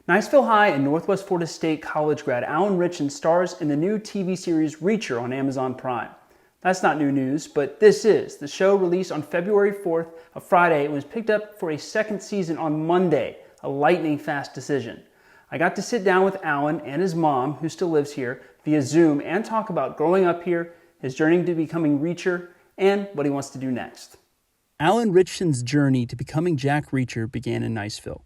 Niceville High and Northwest Florida State College grad Alum Ritchson stars in the new TV series Reacher on Amazon Prime. That's not new news, but this is. The show released on February 4th, a Friday, and was picked up for a second season on Monday, a lightning-fast decision. I got to sit down with Alan and his mom, who still lives here, via Zoom and talk about growing up here, his journey to becoming Reacher, and what he wants to do next. Alan Ritchson's journey to becoming Jack Reacher began in Niceville.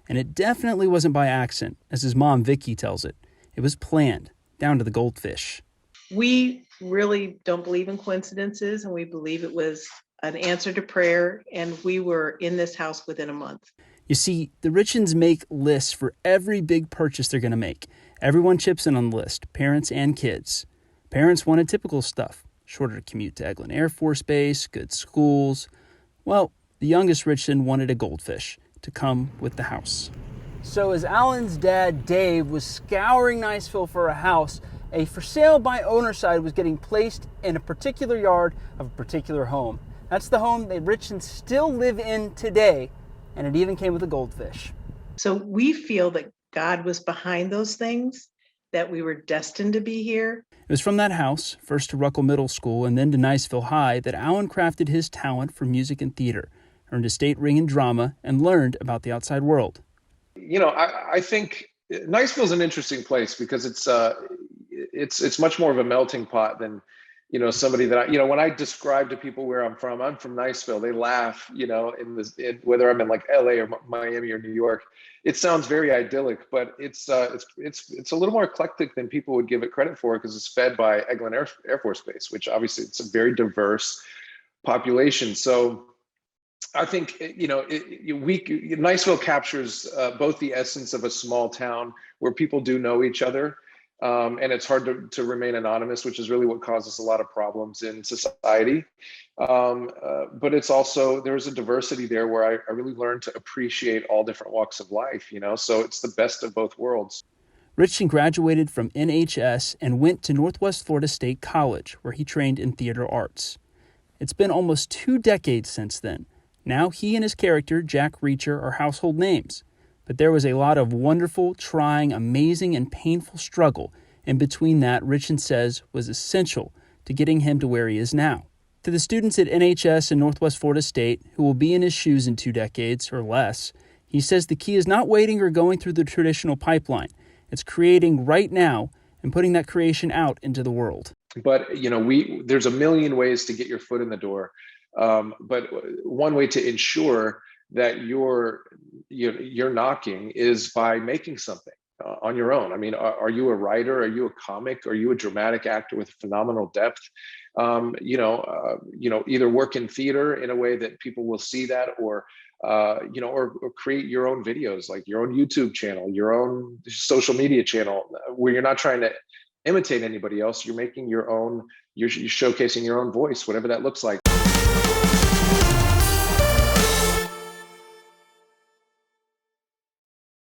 And it definitely wasn't by accident, as his mom, Vickie, tells it. It was planned, down to the goldfish. We really don't believe in coincidences, and we believe it was an answer to prayer, and we were in this house within a month. You see, the Ritchsons make lists for every big purchase they're going to make. Everyone chips in on the list, parents and kids. Parents wanted typical stuff, shorter commute to Eglin Air Force Base, good schools. Well, the youngest Ritchson wanted a goldfish to come with the house. So as Alan's dad, Dave, was scouring Niceville for a house, a for sale by owner sign was getting placed in a particular yard of a particular home. That's the home that Ritchsons still live in today, and it even came with a goldfish. So we feel that God was behind those things, that we were destined to be here. It was from that house, first to Ruckle Middle School and then to Niceville High, that Alan crafted his talent for music and theater, earned a state ring in drama, and learned about the outside world. You know, I think Niceville's an interesting place because it's much more of a melting pot than, you know, somebody that when I describe to people where I'm from Niceville, they laugh, you know, whether I'm in like LA or Miami or New York. It sounds very idyllic, but it's a little more eclectic than people would give it credit for because it's fed by Eglin Air Force Base, which obviously it's a very diverse population. So I think, you know, Niceville captures both the essence of a small town where people do know each other, and it's hard to remain anonymous, which is really what causes a lot of problems in society. But it's also, there's a diversity there where I really learned to appreciate all different walks of life, you know, so it's the best of both worlds. Ritchson graduated from NHS and went to Northwest Florida State College, where he trained in theater arts. It's been almost 2 decades since then. Now he and his character, Jack Reacher, are household names. But there was a lot of wonderful, trying, amazing, and painful struggle in between that Ritchson says was essential to getting him to where he is now. To the students at NHS and Northwest Florida State, who will be in his shoes in 2 decades or less, he says the key is not waiting or going through the traditional pipeline. It's creating right now and putting that creation out into the world. But, you know, there's a million ways to get your foot in the door. But one way to ensure that you're knocking is by making something on your own. I mean, are you a writer? Are you a comic? Are you a dramatic actor with phenomenal depth? Either work in theater in a way that people will see that, or create your own videos, like your own YouTube channel, your own social media channel, where you're not trying to imitate anybody else. You're making your own. You're showcasing your own voice, whatever that looks like.